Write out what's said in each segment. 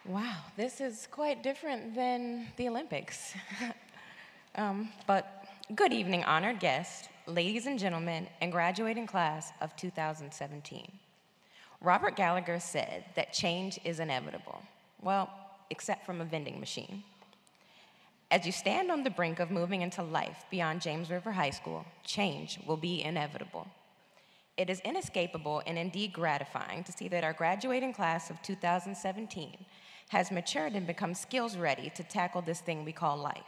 Wow, this is quite different than the Olympics. But good evening, honored guests, ladies and gentlemen, and graduating class of 2017. Robert Gallagher said that change is inevitable. Well, except from a vending machine. As you stand on the brink of moving into life beyond James River High School, change will be inevitable. It is inescapable and indeed gratifying to see that our graduating class of 2017 has matured and become skills ready to tackle this thing we call life.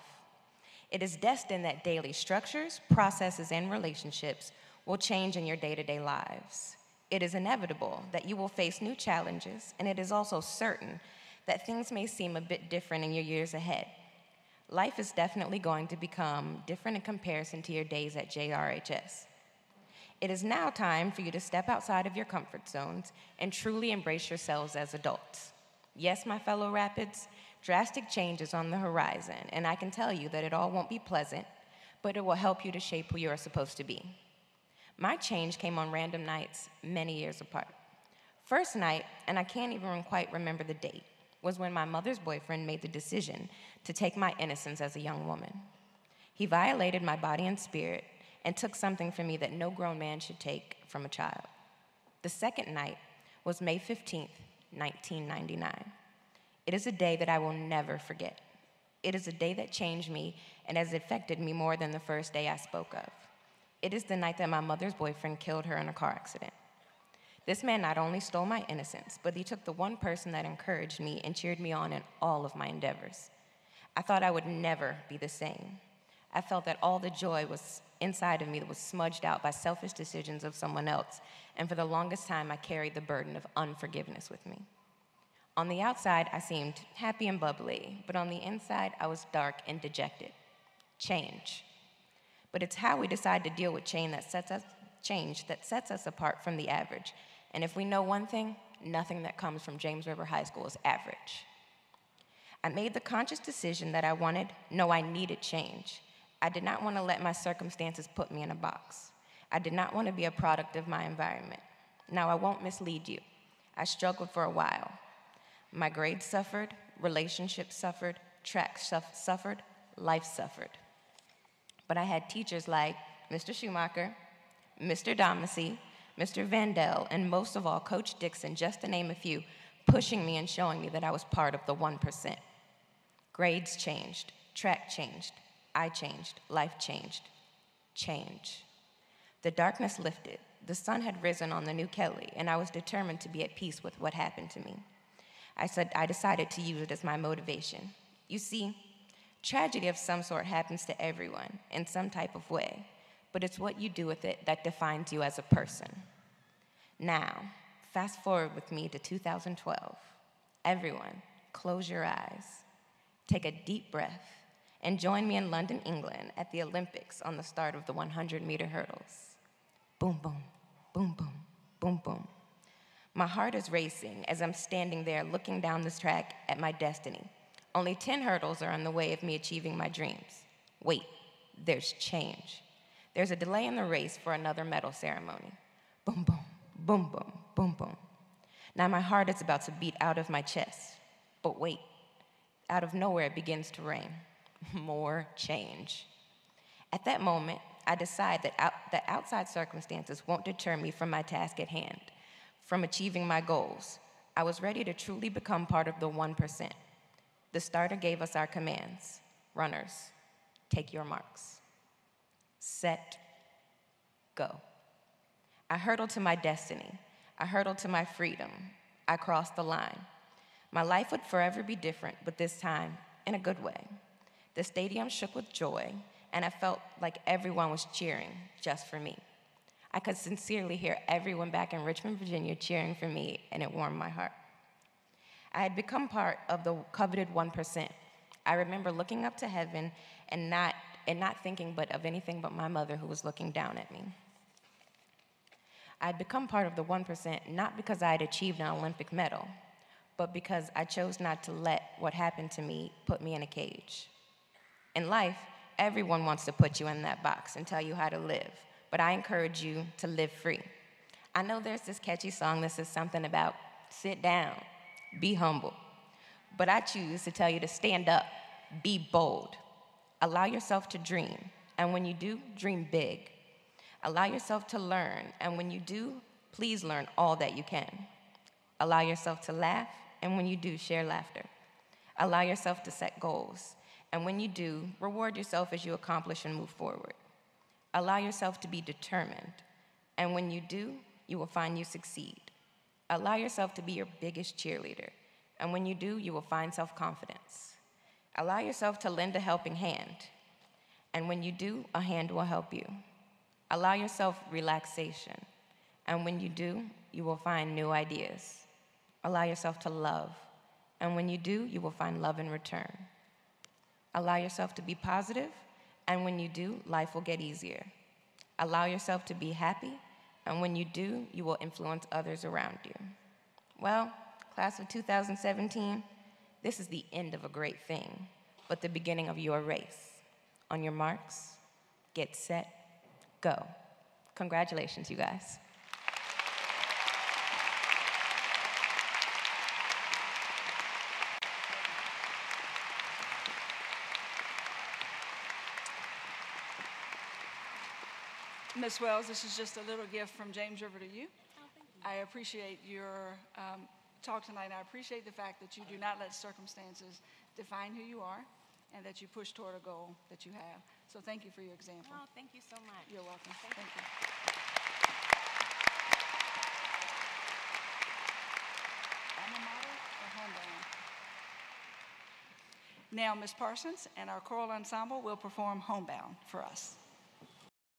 It is destined that daily structures, processes, and relationships will change in your day-to-day lives. It is inevitable that you will face new challenges, and it is also certain that things may seem a bit different in your years ahead. Life is definitely going to become different in comparison to your days at JRHS. It is now time for you to step outside of your comfort zones and truly embrace yourselves as adults. Yes, my fellow Rapids, drastic change is on the horizon, and I can tell you that it all won't be pleasant, but it will help you to shape who you are supposed to be. My change came on random nights many years apart. First night, and I can't even quite remember the date, was when my mother's boyfriend made the decision to take my innocence as a young woman. He violated my body and spirit and took something from me that no grown man should take from a child. The second night was May 15th, 1999. It is a day that I will never forget. It is a day that changed me and has affected me more than the first day I spoke of. It is the night that my mother's boyfriend killed her in a car accident. This man not only stole my innocence, but he took the one person that encouraged me and cheered me on in all of my endeavors. I thought I would never be the same. I felt that all the joy was inside of me that was smudged out by selfish decisions of someone else, and for the longest time I carried the burden of unforgiveness with me. On the outside, I seemed happy and bubbly, but on the inside, I was dark and dejected. Change. But it's how we decide to deal with change that sets us apart from the average. And if we know one thing, nothing that comes from James River High School is average. I made the conscious decision that I needed change. I did not want to let my circumstances put me in a box. I did not want to be a product of my environment. Now, I won't mislead you. I struggled for a while. My grades suffered, relationships suffered, tracks suffered, life suffered. But I had teachers like Mr. Schumacher, Mr. Domacy, Mr. Vandell, and most of all, Coach Dixon, just to name a few, pushing me and showing me that I was part of the 1%. Grades changed, track changed, I changed, life changed. Change. The darkness lifted. The sun had risen on the new Kelly, and I was determined to be at peace with what happened to me. I decided to use it as my motivation. You see, tragedy of some sort happens to everyone in some type of way, but it's what you do with it that defines you as a person. Now, fast forward with me to 2012. Everyone, close your eyes, take a deep breath, and join me in London, England at the Olympics on the start of the 100-meter hurdles. Boom, boom, boom, boom, boom, boom. My heart is racing as I'm standing there looking down this track at my destiny. Only 10 hurdles are in the way of me achieving my dreams. Wait, there's change. There's a delay in the race for another medal ceremony. Boom, boom, boom, boom, boom, boom. Now my heart is about to beat out of my chest. But wait, out of nowhere it begins to rain. More change. At that moment, I decide that outside circumstances won't deter me from my task at hand, from achieving my goals. I was ready to truly become part of the 1%. The starter gave us our commands. Runners, take your marks. Set, go. I hurtled to my destiny. I hurtled to my freedom. I crossed the line. My life would forever be different, but this time in a good way. The stadium shook with joy, and I felt like everyone was cheering just for me. I could sincerely hear everyone back in Richmond, Virginia cheering for me, and it warmed my heart. I had become part of the coveted 1%. I remember looking up to heaven and not thinking of anything but my mother who was looking down at me. I had become part of the 1% not because I had achieved an Olympic medal, but because I chose not to let what happened to me put me in a cage. In life, everyone wants to put you in that box and tell you how to live, but I encourage you to live free. I know there's this catchy song that says something about sit down, be humble. But I choose to tell you to stand up, be bold, allow yourself to dream, and when you do, dream big. Allow yourself to learn, and when you do, please learn all that you can. Allow yourself to laugh, and when you do, share laughter. Allow yourself to set goals, and when you do, reward yourself as you accomplish and move forward. Allow yourself to be determined, and when you do, you will find you succeed. Allow yourself to be your biggest cheerleader, and when you do, you will find self-confidence. Allow yourself to lend a helping hand, and when you do, a hand will help you. Allow yourself relaxation, and when you do, you will find new ideas. Allow yourself to love, and when you do, you will find love in return. Allow yourself to be positive, and when you do, life will get easier. Allow yourself to be happy, and when you do, you will influence others around you. Well, class of 2017, this is the end of a great thing, but the beginning of your race. On your marks, get set, go. Congratulations, you guys. Ms. Wells, this is just a little gift from James River to you. Oh, thank you. I appreciate your talk tonight. I appreciate the fact that you do not let circumstances define who you are and that you push toward a goal that you have. So thank you for your example. Oh, thank you so much. You're welcome. Thank you. Alma mater or homebound? Now, Ms. Parsons and our choral ensemble will perform Homebound for us.